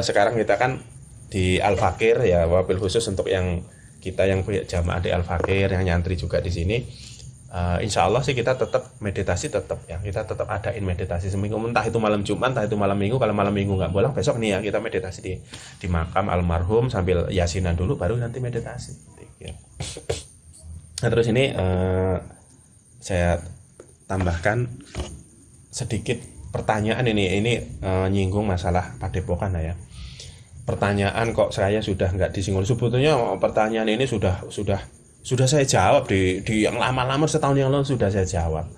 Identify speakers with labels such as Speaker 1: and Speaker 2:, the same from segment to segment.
Speaker 1: sekarang kita kan di Al-Fakir ya, wabil khusus untuk yang kita yang punya jamaah di Al-Fakir, yang nyantri juga di sini. Insya Allah sih kita tetap meditasi tetap ya, kita tetap adain meditasi seminggu, entah itu malam Jumat, entah itu malam Minggu. Kalau malam Minggu nggak boleh, besok nih ya kita meditasi di makam almarhum sambil yasinan dulu, baru nanti meditasi. Ya. Nah terus ini saya tambahkan sedikit pertanyaan ini nyinggung masalah Padepokan ya. Pertanyaan kok saya sudah nggak disinggung, sebetulnya pertanyaan ini sudah saya jawab di yang lama-lama setahun yang lalu sudah saya jawab.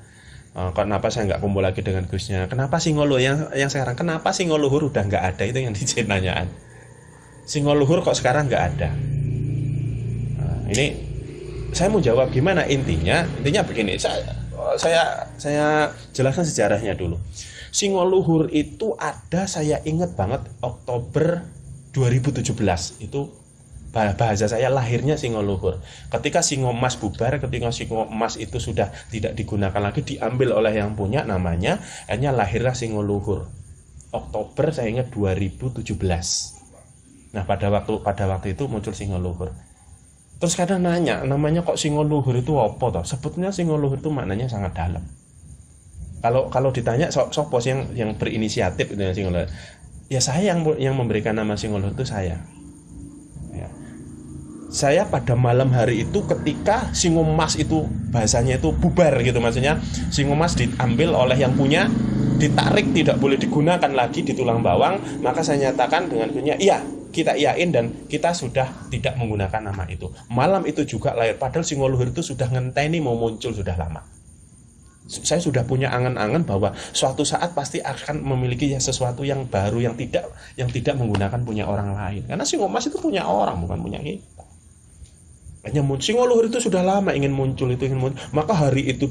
Speaker 1: Kenapa saya nggak kumpul lagi dengan Gusnya? Kenapa Singoluhur yang sekarang? Kenapa Singoluhur udah nggak ada? Itu yang ditanyakan. Singoluhur kok sekarang nggak ada? Ini saya mau jawab gimana? Intinya begini. Saya jelaskan sejarahnya dulu. Singoluhur itu ada, saya ingat banget Oktober 2017 itu. Bahasa saya lahirnya Singoluhur. Ketika Singomas bubar, ketika Singomas itu sudah tidak digunakan lagi, diambil oleh yang punya namanya, akhirnya lahirlah Singoluhur. Oktober saya ingat 2017. Nah, pada waktu itu muncul Singoluhur. Terus kadang nanya, namanya kok Singoluhur itu apa toh? Sebetulnya Singoluhur itu maknanya sangat dalam. Kalau ditanya sopos yang berinisiatif itu ya Singoluhur. Ya saya yang memberikan nama Singoluhur itu saya. Saya pada malam hari itu ketika Singomas itu bahasanya itu bubar gitu, maksudnya Singomas diambil oleh yang punya, ditarik, tidak boleh digunakan lagi di tulang bawang, maka saya nyatakan dengan punya iya, kita iyain dan kita sudah tidak menggunakan nama itu. Malam itu juga lahir, padahal Singoluhur itu sudah ngenteni mau muncul sudah lama. Saya sudah punya angan-angan bahwa suatu saat pasti akan memiliki sesuatu yang baru yang tidak menggunakan punya orang lain. Karena Singomas itu punya orang, bukan punya kita. Hanya Singoluhur itu sudah lama ingin muncul, maka hari itu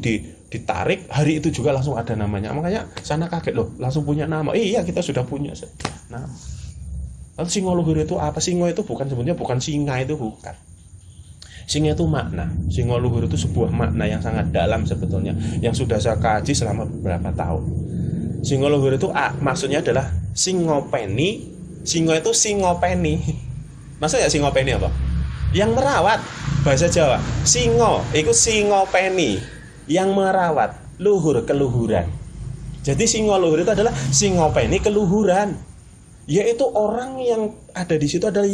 Speaker 1: ditarik, hari itu juga langsung ada namanya. Makanya sana kaget loh, langsung punya nama. Iya, kita sudah punya nama. Lalu Singoluhur itu apa? Singo itu sebenarnya bukan singa, itu bukan. Singa itu makna. Singoluhur itu sebuah makna yang sangat dalam sebetulnya, yang sudah saya kaji selama beberapa tahun. Singoluhur itu maksudnya adalah singopeni. Singo itu singopeni. Maksudnya singopeni apa? Yang merawat, bahasa Jawa. Singo, itu singopeni, yang merawat. Luhur, keluhuran. Jadi Singoluhur itu adalah singopeni, keluhuran. Yaitu orang yang ada di situ adalah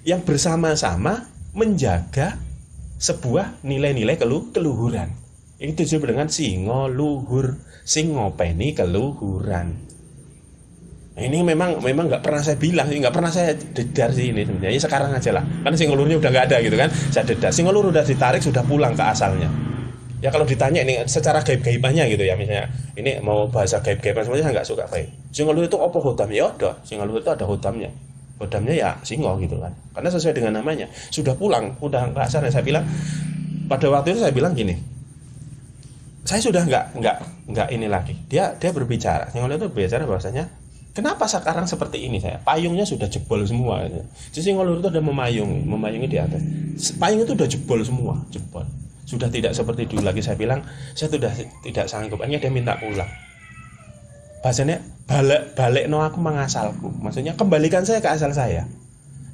Speaker 1: yang bersama-sama menjaga sebuah nilai-nilai keluhuran. Itu disebut dengan Singoluhur, singopeni, keluhuran. Ini memang nggak pernah saya bilang, nggak pernah saya dedar sih ini sebenarnya. Ya sekarang aja lah, karena Singoluhurnya udah nggak ada gitu kan. Saya dedar. Singoluhur udah ditarik, sudah pulang ke asalnya. Ya kalau ditanya ini secara gaib-gaibannya gitu ya, misalnya ini mau bahasa gaib-gaiban sebenarnya saya nggak suka baik. Singoluhur itu apa hutam? Ya udah, Singoluhur itu ada hutamnya. Hutamnya ya singo gitu kan. Karena sesuai dengan namanya. Sudah pulang, udah ke asalnya. Saya bilang pada waktu itu saya bilang gini. Saya sudah nggak ini lagi. Dia berbicara. Singoluhur itu berbicara bahwasanya kenapa sekarang seperti ini saya? Payungnya sudah jebol semua. Jadi Singoluhur itu ada memayungi di atas. Payung itu udah jebol semua, jebol. Sudah tidak seperti dulu lagi. Saya bilang, saya sudah tidak sanggup. Akhirnya dia minta pulang. Bahasanya balik no aku mengasalku. Maksudnya kembalikan saya ke asal saya.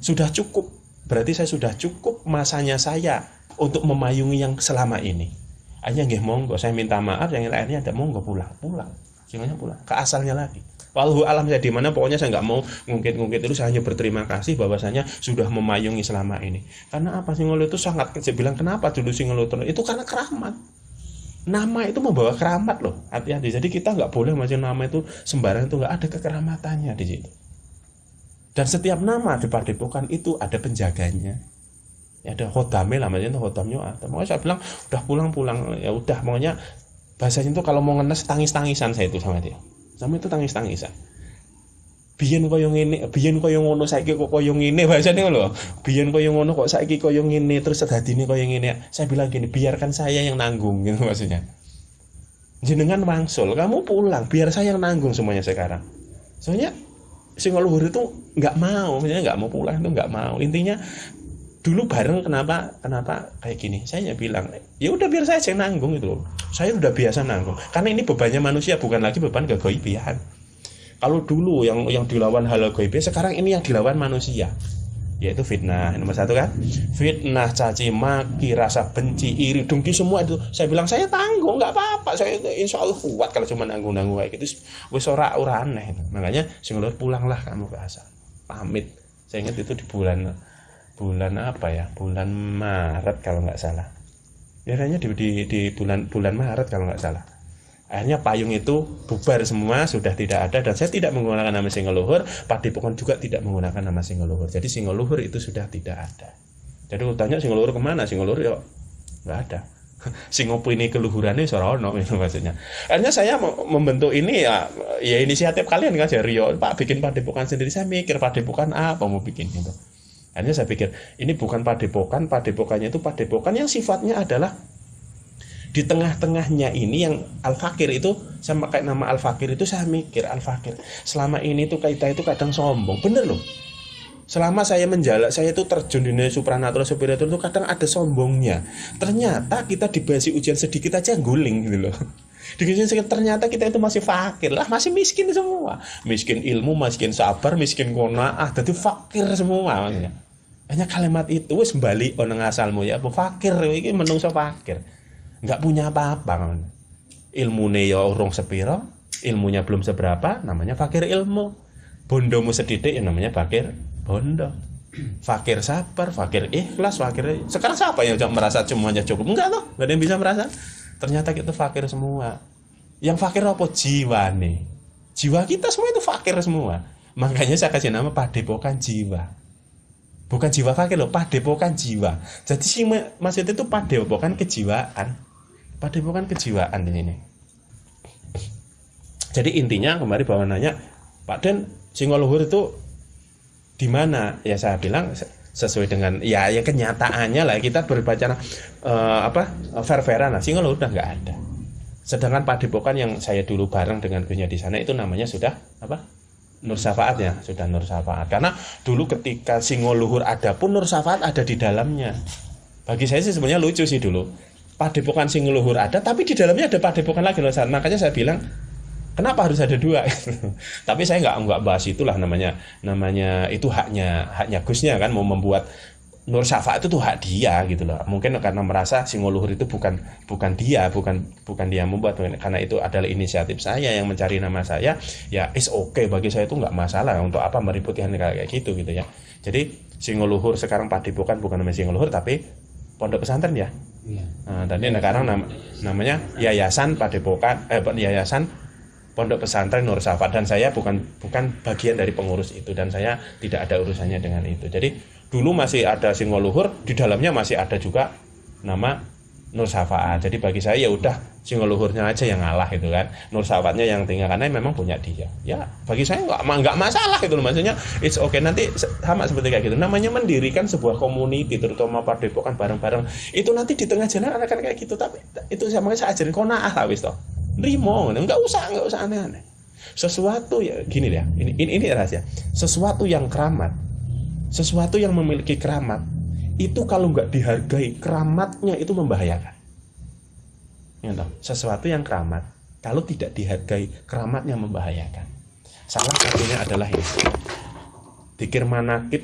Speaker 1: Sudah cukup. Berarti saya sudah cukup masanya saya untuk memayungi yang selama ini. Akhirnya nggih monggo, saya minta maaf, yang lainnya ada monggo pulang. Singanya pulang ke asalnya lagi. Wallahu alam saya di mana, pokoknya saya nggak mau ngungkit-ngungkit itu, saya hanya berterima kasih bahwasanya sudah memayungi selama ini. Karena apa? Singoluhur itu sangat, saya bilang kenapa dulu Singoluhur itu karena keramat. Nama itu membawa keramat loh, hati-hati. Jadi kita nggak boleh macam nama itu sembarang, itu nggak ada kekeramatannya di situ. Dan setiap nama di Padepokan itu ada penjaganya. Ya ada hodame lah, macamnya itu hodamnya ada. Makanya saya bilang udah pulang, ya udah, pokoknya bahasanya itu kalau mau ngenes tangis-tangisan saya itu sama dia. Sama itu tangis-tangisan. Biyen koyo ngene, biyen koyo ngono, saiki kok koyo ngene, bahasane lho. Biyen koyo ngono kok saiki koyo ngene, terus dadine koyo ngene. Saya bilang gini, biarkan saya yang nanggung gitu maksudnya. Jenengan wangsul, kamu pulang, biar saya yang nanggung semuanya sekarang. Soalnya Singoluhur itu enggak mau, maksudnya enggak mau pulang, itu enggak mau. Intinya dulu bareng kenapa kayak gini. Saya bilang, ya udah biar saya yang nanggung itu. Saya udah biasa nanggung. Karena ini bebannya manusia, bukan lagi beban kegoibian. Kalau dulu yang dilawan hal gaib, sekarang ini yang dilawan manusia, yaitu fitnah. Nomor 1 kan, fitnah, caci maki, rasa benci, iri, dengki, semua itu saya bilang saya tanggung, nggak apa-apa, saya insya Allah kuat kalau cuma nanggung kayak gitu. Wis ora aneh. Makanya sing lur, pulanglah kamu ke asal, pamit. Saya ingat itu di bulan apa ya, bulan Maret kalau nggak salah. Biasanya di bulan Maret kalau nggak salah. Akhirnya payung itu bubar semua, sudah tidak ada, dan saya tidak menggunakan nama Singoleluhur. Padepokan juga tidak menggunakan nama Singoleluhur. Jadi Singoleluhur itu sudah tidak ada. Jadi tanya Singoleluhur kemana? Singoleluhur ya nggak ada. Singopini keluhurannya sorono itu maksudnya. Akhirnya saya membentuk ini ya inisiatif kalian kan, Rio, Pak bikin padepokan sendiri. Saya mikir padepokan apa mau bikin itu. Akhirnya saya pikir ini bukan padepokannya itu padepokan yang sifatnya adalah di tengah-tengahnya ini yang Al-Fakir itu, saya pakai nama Al-Fakir itu, saya mikir Al-Fakir selama ini tuh kita itu kadang sombong, bener loh. Selama saya menjalak, saya itu terjun di dunia supranatural spiritual itu kadang ada sombongnya. Ternyata kita diberi ujian sedikit aja guling gitu loh. Ternyata kita itu masih fakir lah, masih miskin semua, miskin ilmu, miskin sabar, miskin qanaah, jadi fakir semua maksudnya. Hanya kalimat itu wis bali oneng asalmu ya, fakir iki menungso fakir. Nggak punya apa-apa, ilmune ya urung sepiro, ilmunya belum seberapa, namanya fakir ilmu. Bondomu sedidik ya namanya fakir bondo. Fakir sabar, fakir ikhlas, fakir. Sekarang siapa yang merasa semuanya cukup? Enggak toh, nggak ada yang bisa merasa. Ternyata kita fakir semua. Yang fakir apa? Jiwa nih. Jiwa kita semua itu fakir semua. Makanya saya kasih nama padepokan jiwa. Bukan jiwa fakir loh, padepokan jiwa. Jadi sih maksudnya itu padepokan kejiwaan. Padepokan kejiwaan ini. Jadi intinya kemarin bawa nanya, Pak Den, Singoleluhur itu di mana? Ya saya bilang sesuai dengan ya kenyataannya lah, kita berbicara fair-fairan lah. Singoleluhur udah nggak ada. Sedangkan padepokan yang saya dulu bareng dengan Gunya di sana itu namanya sudah apa? Nur Syafaat ya, sudah Nur Syafaat. Karena dulu ketika Singoleluhur ada pun Nur Syafaat ada di dalamnya. Bagi saya sih sebenarnya lucu sih dulu. Padepokan Singoleluhur ada, tapi di dalamnya ada padepokan lagi loh. Makanya saya bilang, kenapa harus ada dua? Tapi saya nggak bahas itulah, namanya itu haknya Gusnya kan, mau membuat Nur Syafaat itu tuh hak dia gitu loh. Mungkin karena merasa Singoleluhur itu bukan dia membuat, karena itu adalah inisiatif saya yang mencari nama saya. Ya is okay, bagi saya itu nggak masalah, untuk apa meributi kayak gitu ya. Jadi Singoleluhur sekarang padepokan bukan namanya Singoleluhur tapi pondok pesantren ya. Nah, tadi sekarang namanya Yayasan Padepokan Yayasan Pondok Pesantren Nur Syafaat, dan saya bukan bagian dari pengurus itu, dan saya tidak ada urusannya dengan itu. Jadi dulu masih ada Singoleluhur, di dalamnya masih ada juga nama Nur Syafaat. Jadi bagi saya ya udah Singoleluhurnya aja yang ngalah gitu kan, Nur Syafaatnya yang tinggal karena memang punya dia. Ya bagi saya nggak masalah gitu loh, maksudnya it's okay. Nanti sama seperti kayak gitu, namanya mendirikan sebuah community, terutama padepokan bareng-bareng itu nanti di tengah jalan akan kayak gitu. Tapi itu saya ajarin qanaah lah wis toh, nrimo, nggak usah aneh-aneh. Sesuatu ya gini ya, ini rahasia. Sesuatu yang keramat, sesuatu yang memiliki keramat itu kalau nggak dihargai, keramatnya itu membahayakan. Sesuatu yang keramat kalau tidak dihargai, keramatnya membahayakan. Salah satunya adalah ini, Dzikir manakib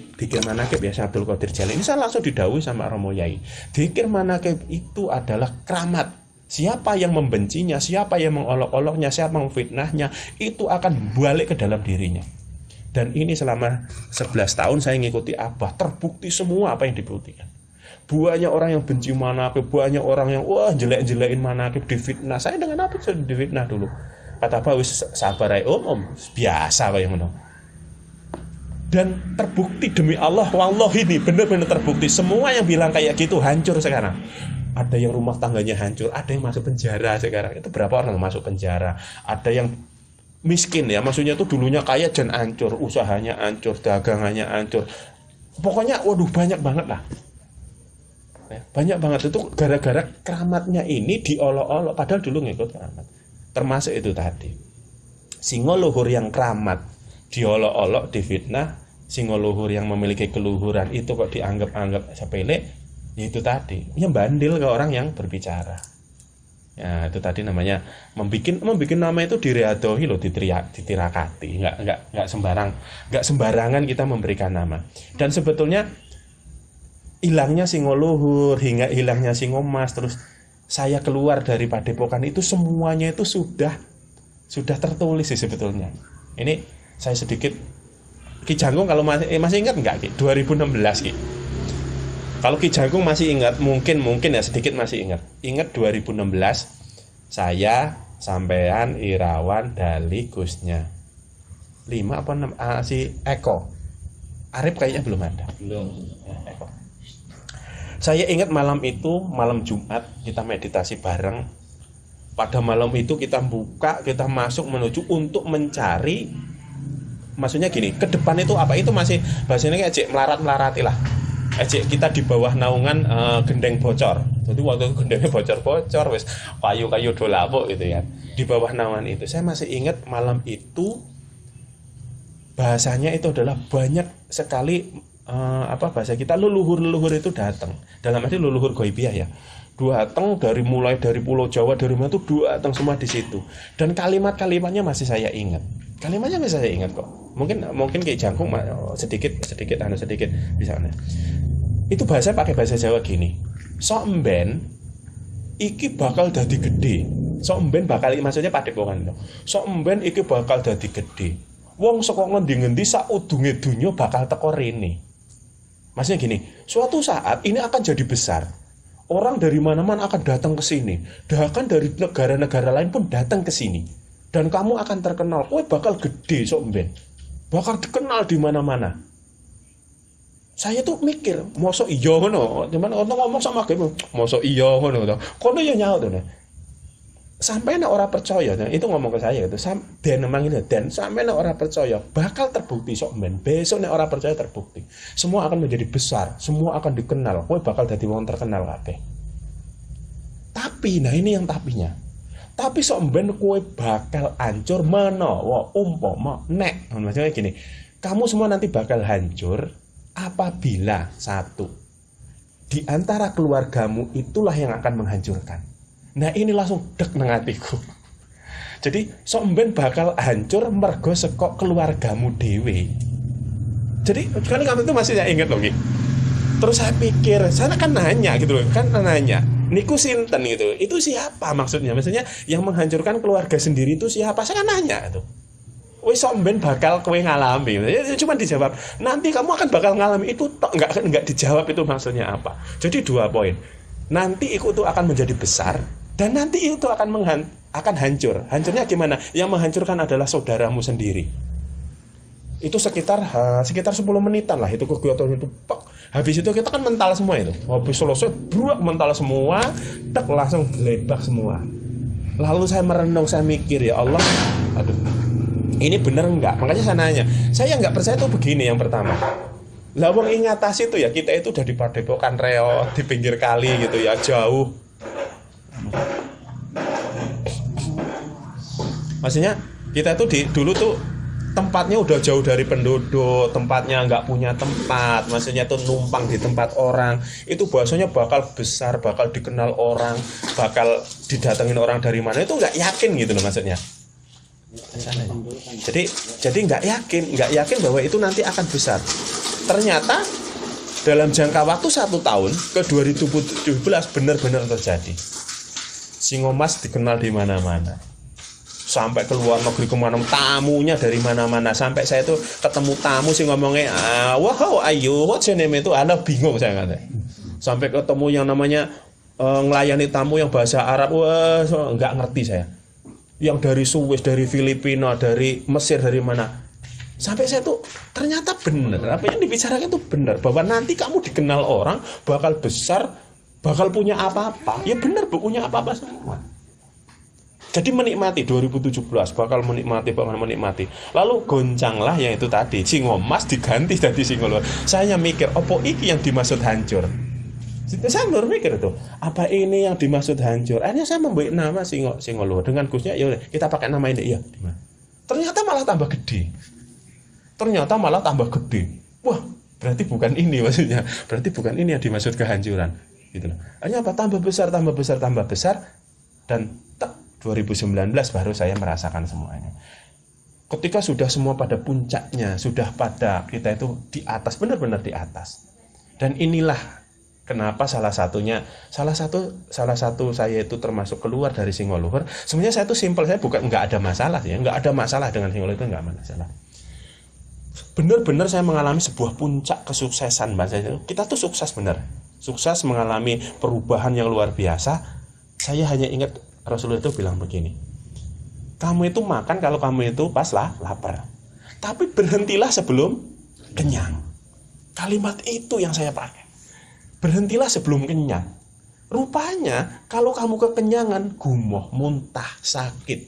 Speaker 1: ya Abdul Qadir Jalil. Ini saya langsung didhawuhi sama Romo Yai. Dzikir manakib itu adalah keramat. Siapa yang membencinya, siapa yang mengolok-oloknya, siapa yang memfitnahnya, itu akan balik ke dalam dirinya. Dan ini selama 11 tahun saya ngikuti Abah, terbukti semua apa yang dibuktikan. Banyak orang yang benci manakib, banyak orang yang jelek-jelekin manakib, difitnah. Saya dengan apa saya difitnah dulu? Kata Abah, wis sabar ae om, biasa kayak ngono. Dan terbukti demi Allah, wallahi ini benar-benar terbukti. Semua yang bilang kayak gitu hancur sekarang. Ada yang rumah tangganya hancur, ada yang masuk penjara sekarang. Itu berapa orang yang masuk penjara? Ada yang miskin ya, maksudnya tuh dulunya kaya dan hancur, usahanya hancur, dagangannya hancur. Pokoknya waduh banyak banget lah. Banyak banget itu gara-gara keramatnya ini diolok-olok, padahal dulu ngikut keramat. Termasuk itu tadi. Singoleluhur yang keramat diolok-olok, difitnah. Singoleluhur yang memiliki keluhuran itu kok dianggap sepele. Itu tadi, yang bandil ke orang yang berbicara. Ya, itu tadi namanya membikin nama itu direadohi loh, ditirakati. Nggak sembarangan kita memberikan nama. Dan sebetulnya hilangnya Singoluhur hingga hilangnya Singomas, terus saya keluar dari Padepokan itu semuanya itu sudah tertulis sih sebetulnya. Ini saya sedikit Ki Jangkung kalau masih ingat nggak Ki? 2016 Ki. Kalau Ki Jangkung masih ingat, mungkin ya sedikit masih ingat. Ingat 2016 saya, sampean, Irawan, Dali, Gusnya 5 apa 6 si Eko. Arif kayaknya belum ada.
Speaker 2: Belum.
Speaker 1: Eko. Saya ingat malam itu, malam Jumat kita meditasi bareng. Pada malam itu kita masuk menuju untuk mencari, maksudnya gini, ke depan itu apa? Itu masih bahasanya kayak melarat-melarati lah. Kita di bawah naungan gendeng bocor. Jadi waktu itu gendengnya bocor-bocor, wes kayu-kayu dolapuk gitu ya. Di bawah naungan itu, saya masih ingat malam itu bahasanya itu adalah banyak sekali bahasa kita leluhur itu datang. Dalam arti leluhur goibiah ya. Datang mulai dari Pulau Jawa, dari mana tuh datang semua di situ. Dan kalimatnya masih saya ingat. Kalimatnya masih saya ingat kok. Mungkin kayak Jangkung sedikit bisa. Itu bahasa pakai bahasa Jawa gini. Sok mben iki bakal dadi gede. Sok mben bakal, maksudnya Padepokan itu. Sok mben iki bakal dadi gede. Wong saka ngendi-ngendi saudunge donya bakal teko rene. Maksudnya gini, suatu saat ini akan jadi besar. Orang dari mana-mana akan datang ke sini. Bahkan dari negara-negara lain pun datang ke sini. Dan kamu akan terkenal. Kowe bakal gede sok mben. Bakal dikenal di mana-mana. Saya tuh mikir, mosok iya ngono. Cuman ono ngomong sama aku, mosok iya ngono to. Kono ya nyaut to. Sampai nek ora percaya, itu ngomong ke saya gitu. Dan memang ini dan sampai nek ora percaya bakal terbukti sok men. Besok nek ora percaya terbukti. Semua akan menjadi besar, semua akan dikenal. Kowe bakal dadi wong terkenal kabeh. Tapi nah ini yang tapinya. Tapi sok ben kowe bakal hancur menawa umpama nek maksudnya gini. Kamu semua nanti bakal hancur apabila satu di antara keluargamu itulah yang akan menghancurkan. Nah ini langsung dek nang atiku. Jadi sok mben bakal hancur mergo sekok keluargamu dhewe. Jadi sekali kamu itu masih saya ingat loh Ki. Terus saya pikir, saya kan nanya gitu loh, kan nanya, niku sinten gitu. Itu siapa maksudnya? Maksudnya yang menghancurkan keluarga sendiri itu siapa? Saya kan nanya tuh. Wis sok mben bakal kowe ngalami. Ya, cuma dijawab, nanti kamu akan bakal ngalami itu tok, enggak dijawab itu maksudnya apa. Jadi 2 poin. Nanti itu tuh akan menjadi besar dan nanti itu akan hancur. Hancurnya gimana? Yang menghancurkan adalah saudaramu sendiri. Itu sekitar 10 menitan lah itu kegiatan itu. Habis itu kita kan mental semua itu. Habis selesai bruak mental semua, tek langsung gelebak semua. Lalu saya merenung, saya mikir ya Allah, aduh. Ini bener enggak? Makanya saya nanya. Saya enggak percaya itu begini yang pertama. Lah wong ing atas itu ya kita itu udah di Padepokan Reo, di pinggir kali gitu ya, jauh. Maksudnya kita tuh dulu tuh tempatnya udah jauh dari penduduk, tempatnya nggak punya tempat, maksudnya tuh numpang di tempat orang. Itu bahasanya bakal besar, bakal dikenal orang, bakal didatengin orang dari mana, itu nggak yakin gitu loh maksudnya. Jadi nggak yakin bahwa itu nanti akan besar. Ternyata dalam jangka waktu 1 tahun ke 2017 benar-benar terjadi. Singomas dikenal di mana-mana. Sampai ke luar negeri kemana, tamunya dari mana-mana. Sampai saya tuh ketemu tamu sih ngomongnya, wow, ayo, what's your name itu, Anda bingung saya kata. Sampai ketemu yang namanya ngelayani tamu yang bahasa Arab, wah, nggak ngerti saya. Yang dari Swiss, dari Filipina, dari Mesir, dari mana. Sampai saya tuh ternyata benar. Apa yang dibicarakan itu benar. Bahwa nanti kamu dikenal orang, bakal besar, bakal punya apa-apa. Ya benar, punya apa-apa semua. Jadi menikmati 2017, bakal menikmati. Lalu goncanglah yang itu tadi, Singomas diganti dari Singoluhur. Saya mikir, opo iki yang dimaksud hancur? Saya baru mikir tuh, apa ini yang dimaksud hancur? Akhirnya saya memberi nama Singoluhur dengan Gusnya, ya udah kita pakai nama ini ya. Ternyata malah tambah gede. Wah, berarti bukan ini maksudnya. Berarti bukan ini yang dimaksud kehancuran, gitu loh. Akhirnya apa? Tambah besar. Dan 2019 baru saya merasakan semuanya. Ketika sudah semua pada puncaknya, sudah pada kita itu di atas, benar-benar di atas. Dan inilah kenapa salah satu saya itu termasuk keluar dari Singoluhur. Sebenarnya saya itu simpel, saya bukan nggak ada masalah ya, nggak ada masalah dengan Singoluhur, itu nggak masalah. Benar-benar saya mengalami sebuah puncak kesuksesan bahasanya. Kita tuh sukses benar, sukses mengalami perubahan yang luar biasa. Saya hanya ingat Rasulullah itu bilang begini, kamu itu makan kalau kamu itu pas lapar, tapi berhentilah sebelum kenyang. Kalimat itu yang saya pakai, berhentilah sebelum kenyang. Rupanya kalau kamu kekenyangan, gumoh, muntah, sakit.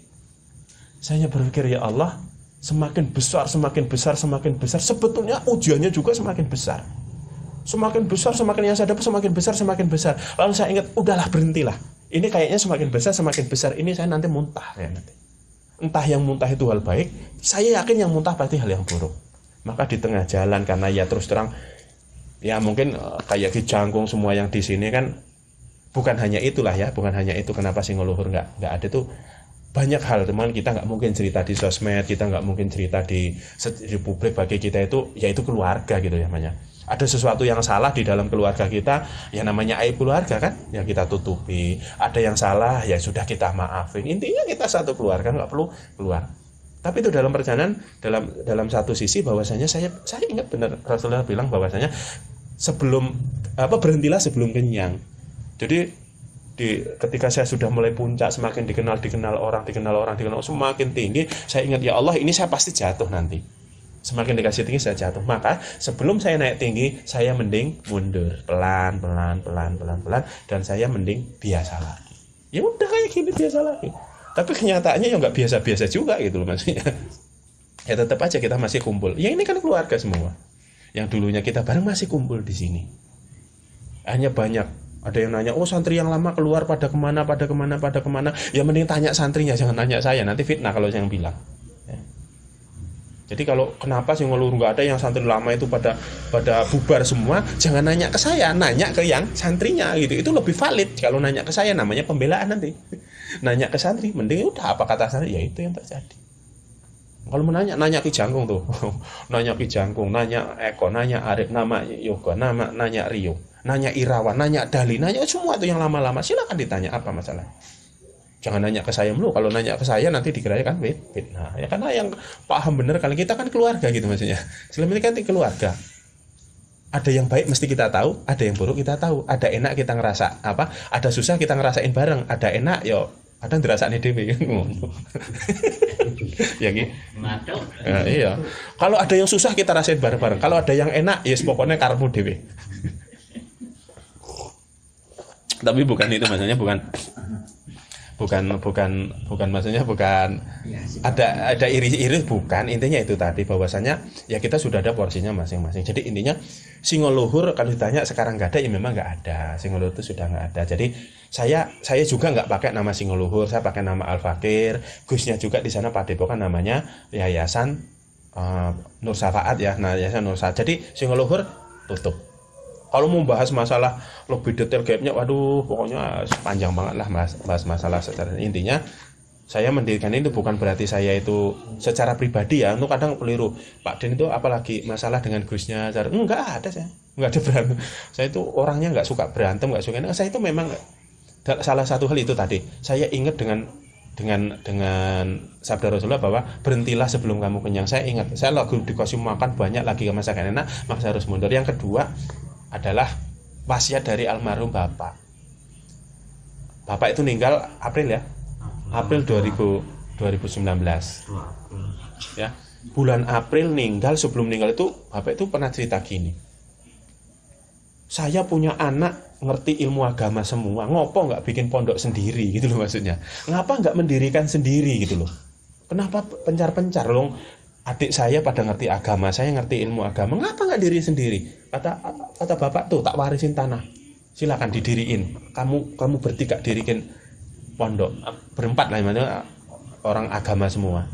Speaker 1: Saya berpikir, ya Allah, semakin besar, sebetulnya ujiannya juga semakin besar. Semakin besar, semakin yang saya dapat semakin besar. Lalu saya ingat, udahlah, berhentilah. Ini kayaknya semakin besar, ini saya nanti muntah ya nanti. Entah yang muntah itu hal baik, saya yakin yang muntah pasti hal yang buruk. Maka di tengah jalan, karena ya terus terang, ya mungkin kayak Ki Jangkung semua yang di sini kan, bukan hanya itulah ya, bukan hanya itu kenapa Singoluhur nggak ada tuh. Banyak hal, teman, kita nggak mungkin cerita di sosmed, kita nggak mungkin cerita di publik. Bagi kita itu, ya itu keluarga gitu ya namanya. Ada sesuatu yang salah di dalam keluarga kita, ya namanya aib keluarga kan, yang kita tutupi. Ada yang salah, ya sudah kita maafin. Intinya kita satu keluarga, nggak perlu keluar. Tapi itu dalam perjalanan, dalam satu sisi bahwasanya saya ingat benar Rasulullah bilang bahwasanya berhentilah sebelum kenyang. Jadi ketika saya sudah mulai puncak, semakin dikenal orang, semakin tinggi, saya ingat, ya Allah, ini saya pasti jatuh nanti. Semakin dikasih tinggi saya jatuh. Maka sebelum saya naik tinggi, saya mending mundur pelan, dan saya mending biasa lagi. Ya udah kayak gini, biasa lagi. Tapi kenyataannya ya nggak biasa-biasa juga gitu loh maksudnya. Ya tetap aja kita masih kumpul. Ya ini kan keluarga semua. Yang dulunya kita bareng masih kumpul di sini. Hanya banyak. Ada yang nanya, oh santri yang lama keluar pada kemana. Ya mending tanya santrinya, jangan tanya saya. Nanti fitnah kalau saya yang bilang. Jadi kalau kenapa Singoluhur nggak ada yang santri lama itu pada bubar semua, jangan nanya ke saya, nanya ke yang santrinya gitu. Itu lebih valid. Kalau nanya ke saya namanya pembelaan nanti. Nanya ke santri, mending udah apa kata santri, ya itu yang terjadi. Kalau nanya Ki Jangkung tuh, nanya Ki Jangkung, nanya Eko, nanya Arif, nama Yoga, nanya Rio, nanya Irawan, nanya Dali, nanya semua tuh yang lama-lama. Silakan ditanya apa masalah. Jangan nanya ke saya mulu. Kalau nanya ke saya nanti dikira kan fitnah. Ya karena yang paham bener, kalau kita kan keluarga gitu maksudnya. Islam ini kan keluarga. Ada yang baik mesti kita tahu, ada yang buruk kita tahu. Ada enak kita ngerasa apa? Ada susah kita ngerasain bareng. Ada enak yo, ada ngerasane dhewe. Ya gitu. Nah, iya. Kalau ada yang susah kita rasain bareng-bareng. Kalau ada yang enak, yes pokoknya karepmu dhewe. Tapi bukan itu maksudnya, bukan maksudnya bukan ada iri-iri, bukan. Intinya itu tadi bahwasanya ya kita sudah ada porsinya masing-masing. Jadi intinya Singoluhur kalau ditanya sekarang nggak ada, ya memang nggak ada. Singoluhur itu sudah nggak ada. Jadi saya juga nggak pakai nama Singoluhur, saya pakai nama Al Fakir. Gusnya juga di sana padepokan namanya Yayasan Nur Syafaat ya, nah Yayasan Nur Syafaat. Jadi Singoluhur tutup. Kalau mau bahas masalah lebih detail gaibnya, waduh, pokoknya panjang banget lah bahas masalah secara intinya. Saya mendirikan itu bukan berarti saya itu secara pribadi ya, untuk kadang keliru. Pak Den itu apalagi masalah dengan Gusnya, enggak ada saya, enggak ada berantem. Saya itu orangnya enggak suka berantem, enggak suka. Saya itu memang salah satu hal itu tadi. Saya ingat dengan sabda Rasulullah bahwa berhentilah sebelum kamu kenyang. Saya ingat, saya lagi dikasih makan banyak, lagi masakan enak, maka saya harus mundur. Yang kedua adalah wasiat dari almarhum Bapak. Bapak itu meninggal April 2019. Ya. Bulan April meninggal, sebelum meninggal itu Bapak itu pernah cerita gini. Saya punya anak ngerti ilmu agama semua, ngopo nggak bikin pondok sendiri gitu loh maksudnya. Ngapa nggak mendirikan sendiri gitu loh. Kenapa pencar-pencar loh? Adik saya pada ngerti agama, saya ngerti ilmu agama, ngapa nggak diri sendiri? Kata bapak tuh, tak warisin tanah, silakan didiriin. Kamu bertiga dirikin pondok, berempat lah, mana orang agama semua.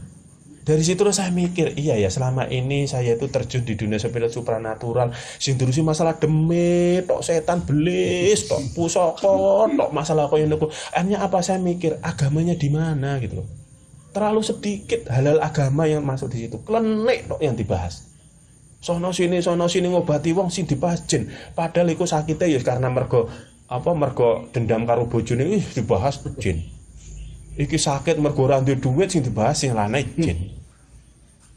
Speaker 1: Dari situ saya mikir, iya ya selama ini saya itu terjun di dunia spiritual supranatural, sing terusi masalah demit, tok setan belis, tok pusaka, tok masalah koyo niku. Akhirnya apa saya mikir, agamanya di mana gitu loh. Terlalu sedikit halal agama yang masuk di situ. Klenik tok yang dibahas. Sono sini ngobati wong sing dibahas jin. Padahal iku sakite ya karena mergo dendam karo bojone dibahas jin. Iki sakit mergo ora duwe duit sing dibahas sing lanang jin.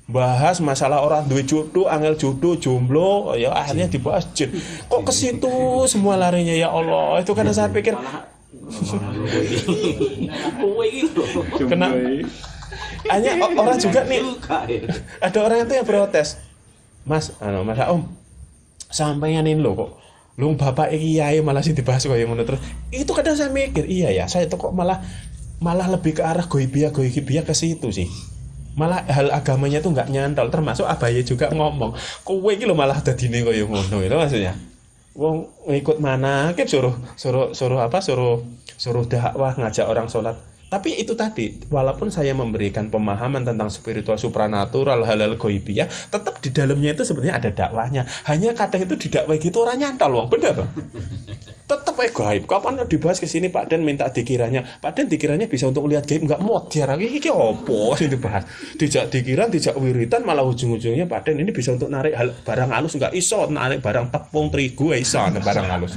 Speaker 1: Bahas masalah orang duwe jodoh, angel jodoh, jomblo, ya akhirnya dibahas jin. Kok ke situ semua larinya ya Allah. Itu karena saya pikir kena hanya orang juga nih. Ada orang itu yang protes. Mas Om, sampeyan ini loh kok lu bapak kiai malah sih dibahas kok yang ngono terus. Itu kadang saya mikir, iya ya, saya itu kok malah lebih ke arah goibia ke situ sih. Malah hal agamanya tuh nggak nyantol, termasuk Abaye juga ngomong kowe iki lho malah dadine koyo ngono itu maksudnya wong ngikut manakib suruh dakwah ngajak orang sholat. Tapi itu tadi, walaupun saya memberikan pemahaman tentang spiritual supranatural halal goibiyah, tetap di dalamnya itu sebenarnya ada dakwahnya. Hanya kadang itu didakwah gitu orang nyantol wong, bener. Tetap gaib. Kapan dibahas ke sini Pak Den minta dikiranya. Pak Den dikiranya bisa untuk lihat gaib, enggak mau diarang iki opo sing dibahas. Dijak dikiran, dijak wiritan malah ujung-ujungnya Pak Den ini bisa untuk narik barang halus enggak iso, narik barang tepung terigu iso barang halus.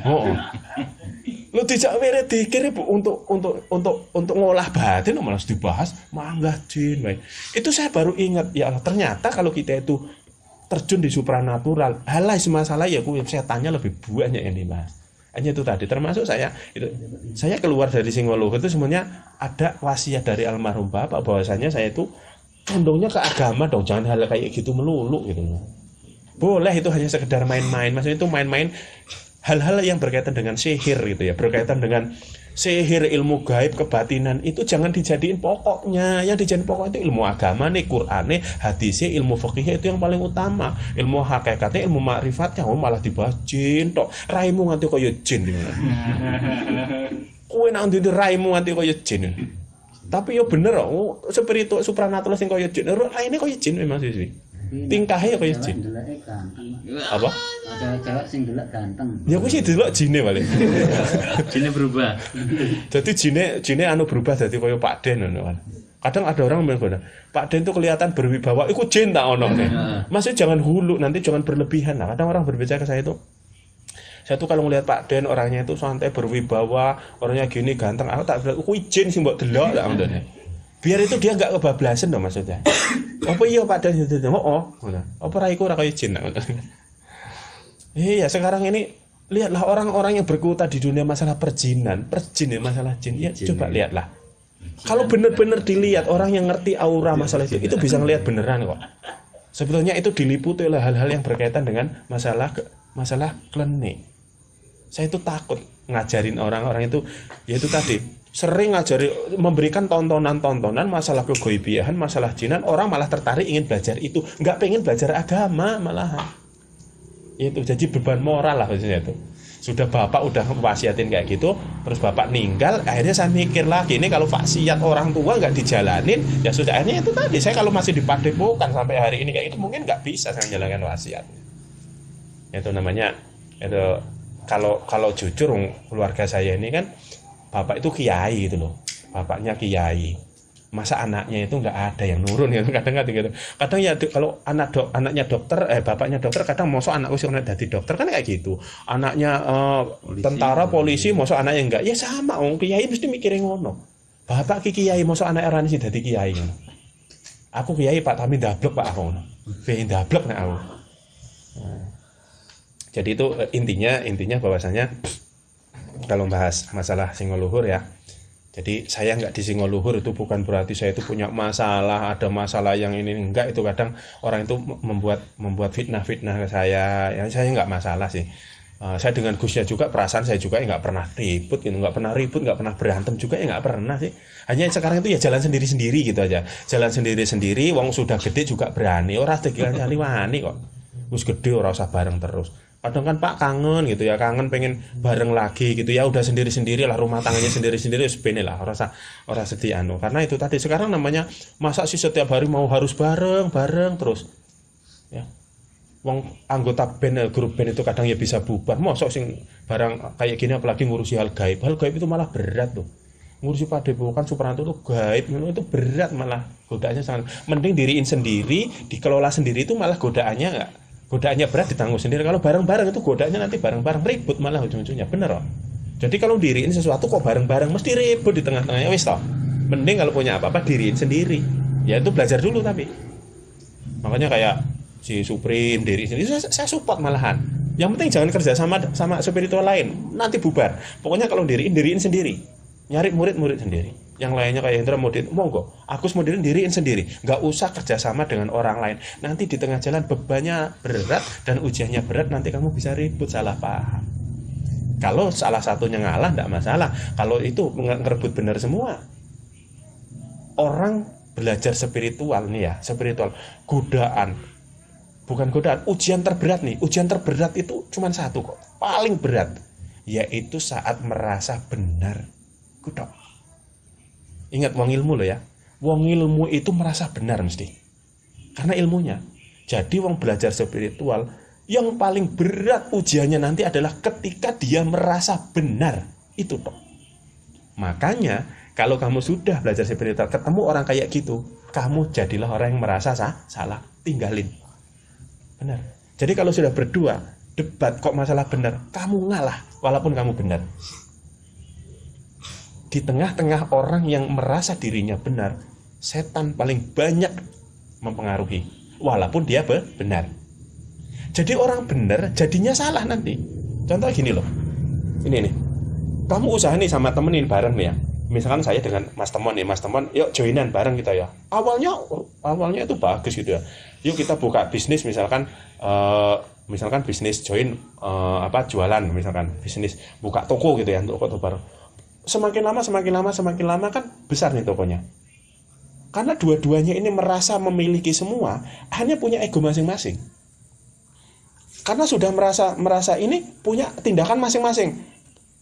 Speaker 1: Oh. Lu dijak wirid dikir untuk ngolah batin malah dibahas manggah jin. Itu saya baru ingat ya Allah, ternyata kalau kita itu terjun di supranatural, halai masalah ya saya tanya lebih banyak yang dibahas. Hanya itu tadi, termasuk saya keluar dari Singoluhur itu semuanya ada wasiat dari almarhum bapak bahwasanya saya itu condongnya ke agama dong, jangan hal kayak gitu melulu gitu. Boleh itu hanya sekedar main-main, maksudnya itu main-main hal-hal yang berkaitan dengan sihir gitu ya, berkaitan dengan sihir, ilmu gaib, kebatinan itu jangan dijadiin pokoknya. Yang dijadiin pokok itu ilmu agama nih, Qur'ane, hadisnya, ilmu fikih itu yang paling utama. Ilmu hakikatnya, ilmu ma'rifatnya malah dibahas jin tok. Raimu nganti koyo jin. Kowe nang ndi raimu nganti koyo jin. Tapi yo bener spiritual supranatural sing koyo jin. Raine koyo jin memang sih. Tingkahnya kayak jin. Apa?
Speaker 2: Cewek sing delok ganteng.
Speaker 1: Ya aku sih delok jine balik.
Speaker 2: Jine berubah.
Speaker 1: Jadi jine berubah jadi koyo Pak Den ngono kan. Kadang ada orang bilang, Pak Den tuh kelihatan berwibawa, iku jin tak ono nih. Maksudnya jangan hulu, nanti jangan berlebihan. Nah, kadang orang berbicara ke saya tuh kalau ngelihat Pak Den orangnya itu santai berwibawa, orangnya gini ganteng, aku tak bilang, kuwi jin sing mbok delok tak ngono. Biar itu dia enggak kebablasan dong maksudnya. Apa iya Pak Den itu? Oh. Apa raiku ora kaya jin. Iya, sekarang ini lihatlah orang-orang yang berkutat di dunia masalah perjinan, masalah jin. Ya coba lihatlah. Kalau benar-benar dilihat orang yang ngerti aura masalah itu bisa ngelihat beneran kok. Sebetulnya itu diliputi oleh hal-hal yang berkaitan dengan masalah klinik. Saya itu takut ngajarin orang-orang itu, yaitu tadi sering ngajari, memberikan tontonan masalah kegoibiahan, masalah jinan, orang malah tertarik ingin belajar itu, nggak pengen belajar agama malahan. Itu jadi beban moral lah maksudnya itu. Sudah bapak udah wasiatin kayak gitu, terus bapak meninggal, akhirnya saya mikir lagi, ini kalau wasiat orang tua nggak dijalanin, ya sudah akhirnya itu tadi. Saya kalau masih di Padepokan sampai hari ini kayak itu mungkin nggak bisa saya menjalankan wasiat. Itu namanya itu kalau jujur keluarga saya ini kan bapak itu kiai gitu loh, bapaknya kiai, masa anaknya itu nggak ada yang nurun gitu kadang gitu. Kadang ya kalau anaknya dokter, bapaknya dokter, kadang mosok anak usia jadi dokter kan kayak gitu. Anaknya tentara polisi, mosok anaknya enggak, ya sama. Kiai mesti mikirin ngono. Bapak kiai, mosok anak erane sih jadi kiai ngono. Aku kiai Pak, tapi ndablek Pak aku ngono. Pengen ndablek nek aku. Jadi itu intinya bahwasanya kalau bahas masalah Singoluhur ya. Jadi saya nggak di Singoluhur itu bukan berarti saya itu punya masalah, ada masalah yang ini enggak. Itu kadang orang itu membuat fitnah ke saya. Ya saya nggak masalah sih. Saya dengan Gusnya juga perasaan saya juga nggak pernah ribut gitu, nggak pernah berantem juga ya nggak pernah sih. Hanya sekarang itu ya jalan sendiri gitu aja. Jalan sendiri. Wong sudah gede juga berani. Orang tegilan wani kok. Wis gede ora usah bareng terus. Kadang kan Pak kangen gitu ya, kangen pengen bareng lagi gitu ya, udah sendiri-sendiri lah, rumah tangganya sendiri-sendiri sebenarnya lah, ora sedih anu. Karena itu tadi sekarang namanya masa sih setiap hari mau harus bareng terus. Ya. Wong anggota band, grup band itu kadang ya bisa bubar. Mosok sing barang kayak gini apalagi ngurusi hal gaib. Hal gaib itu malah berat tuh. Ngurusi padepokan Supranatu itu gaib, itu berat malah, godaannya sangat. Mending diriin sendiri, dikelola sendiri itu malah godaannya berat, ditanggung sendiri. Kalau bareng-bareng itu godaannya nanti bareng-bareng ribut malah ujung-ujungnya, bener loh. Jadi kalau diriin sesuatu kok bareng-bareng mesti ribut di tengah-tengahnya, wis toh. Mending kalau punya apa-apa diriin sendiri. Ya itu belajar dulu tapi. Makanya kayak si Suprim diri sendiri saya support malahan. Yang penting jangan kerja sama spiritual lain, nanti bubar. Pokoknya kalau diriin sendiri, nyari murid-murid sendiri. Yang lainnya kayak Hendra modin, monggo. Agus modin diriin sendiri, nggak usah kerjasama dengan orang lain. Nanti di tengah jalan bebannya berat dan ujiannya berat, nanti kamu bisa ribut, salah paham. Kalau salah satunya ngalah nggak masalah. Kalau itu ngerebut benar semua, orang belajar spiritual nih ya, spiritual godaan. Bukan godaan, ujian terberat nih. Ujian terberat itu cuma satu kok, paling berat, yaitu saat merasa benar. Kutok. Ingat wong ilmu loh ya. Wong ilmu itu merasa benar mesti. Karena ilmunya. Jadi wong belajar spiritual, yang paling berat ujiannya nanti adalah ketika dia merasa benar. Itu toh. Makanya kalau kamu sudah belajar spiritual, ketemu orang kayak gitu, kamu jadilah orang yang merasa salah, tinggalin. Benar. Jadi kalau sudah berdua debat kok masalah benar, kamu ngalah walaupun kamu benar. Di tengah-tengah orang yang merasa dirinya benar, setan paling banyak mempengaruhi walaupun dia benar. Jadi orang benar jadinya salah nanti. Contoh gini loh. Ini nih. Kamu usaha nih sama temenin bareng nih ya. Misalkan saya dengan Mas Temon, yuk joinan bareng kita ya. Awalnya itu bagus gitu ya. Yuk kita buka bisnis misalkan bisnis join jualan, misalkan bisnis buka toko gitu ya, toko baru. Semakin lama kan besar nih tokonya. Karena dua-duanya ini merasa memiliki semua, hanya punya ego masing-masing. Karena sudah merasa ini punya tindakan masing-masing.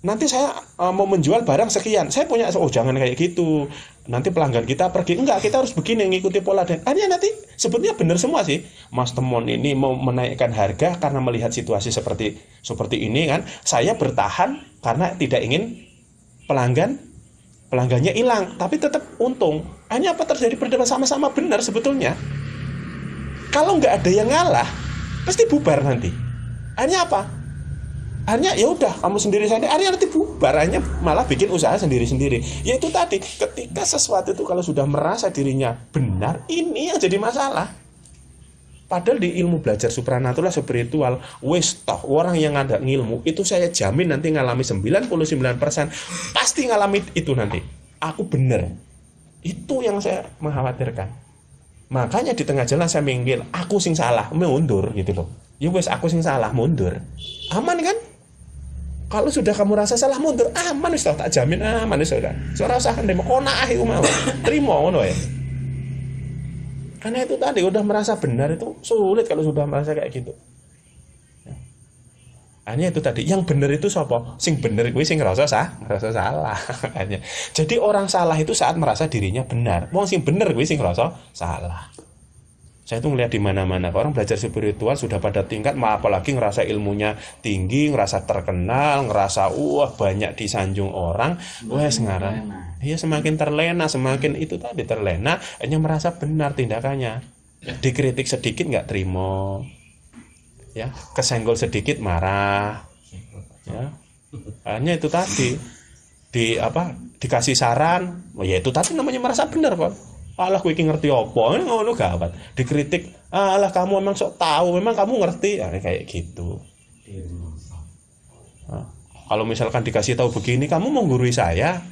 Speaker 1: Nanti saya mau menjual barang sekian, saya punya, jangan kayak gitu, nanti pelanggan kita pergi, enggak, kita harus begini, ngikuti pola. Dan akhirnya nanti sebetulnya benar semua sih. Mas Temon ini mau menaikkan harga karena melihat situasi seperti ini kan. Saya bertahan karena tidak ingin pelanggannya hilang, tapi tetap untung. Hanya apa terjadi perdebatan, sama-sama benar sebetulnya. Kalau nggak ada yang ngalah, pasti bubar nanti. Hanya apa? Hanya ya udah kamu sendiri saja. Akhirnya nanti bubar, hanya malah bikin usaha sendiri-sendiri. Yaitu tadi, ketika sesuatu itu kalau sudah merasa dirinya benar, ini yang jadi masalah. Padahal di ilmu belajar supranatural spiritual, wis toh orang yang ada ngilmu itu saya jamin nanti ngalami 99% pasti ngalami itu nanti. Aku benar. Itu yang saya mengkhawatirkan. Makanya di tengah jalan saya minggir, aku sing salah, mundur gitu loh. Ya wes aku sing salah, mundur. Aman kan? Kalau sudah kamu rasa salah, mundur, aman wis tak jamin aman wis sudah. Ora usah ndemo konak iku mau. Trimo ngono ya. Karena itu tadi udah merasa benar itu sulit kalau sudah merasa kayak gitu. Hanya itu tadi, yang benar itu sapa? Sing bener kuwi sing ngerasa salah. Hanya. Jadi orang salah itu saat merasa dirinya benar. Wong sing bener kuwi sing ngerasa salah. Saya itu ngelihat di mana-mana orang belajar spiritual sudah pada tingkat, apalagi ngerasa ilmunya tinggi, ngerasa terkenal, ngerasa banyak disanjung orang, ngarang. Iya semakin terlena, semakin itu tadi terlena, hanya merasa benar tindakannya. Dikritik sedikit nggak terima, ya kesenggol sedikit marah, ya hanya itu tadi dikasih saran, ya itu tadi namanya merasa benar kok. Alah kowe iki ngerti apa? Ngono gawat. Dikritik, alah kamu memang sok tahu, memang kamu ngerti. Kayak gitu. Kalau misalkan dikasih tahu begini, kamu mau gurui saya,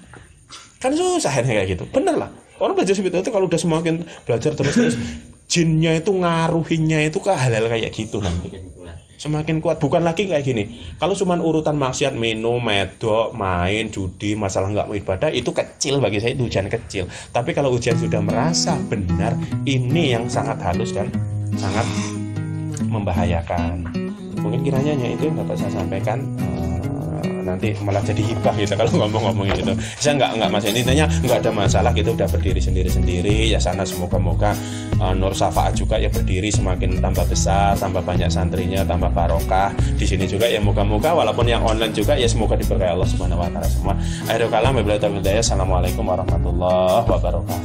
Speaker 1: kan susah kayak gitu. Bener lah. Orang belajar spiritual itu kalau udah semakin belajar terus jinnya itu ngaruhinya itu ke hal-hal kayak gitu nanti. Semakin kuat, bukan lagi kayak gini. Kalau cuma urutan maksiat, minum, medok, main, judi, masalah nggak mau ibadah, itu kecil bagi saya, itu ujian kecil. Tapi kalau ujian sudah merasa benar, ini yang sangat halus dan sangat membahayakan. Mungkin kiranya itu yang dapat saya sampaikan. Nanti malah jadi hibah gitu kalau ngomong-ngomong gitu. Saya nggak masalah, intinya nggak ada masalah gitu, udah berdiri sendiri ya sana. Semoga Nur Syafaat juga ya berdiri semakin tambah besar, tambah banyak santrinya, tambah barokah di sini juga ya. Moga-moga walaupun yang online juga ya semoga diberkahi Allah Subhanahu wa taala semua. Akhirul kalam, wabillahi taufiq hidayah. Assalamualaikum warahmatullahi wabarakatuh.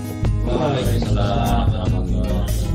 Speaker 2: Waalaikumsalam warahmatullahi wabarakatuh.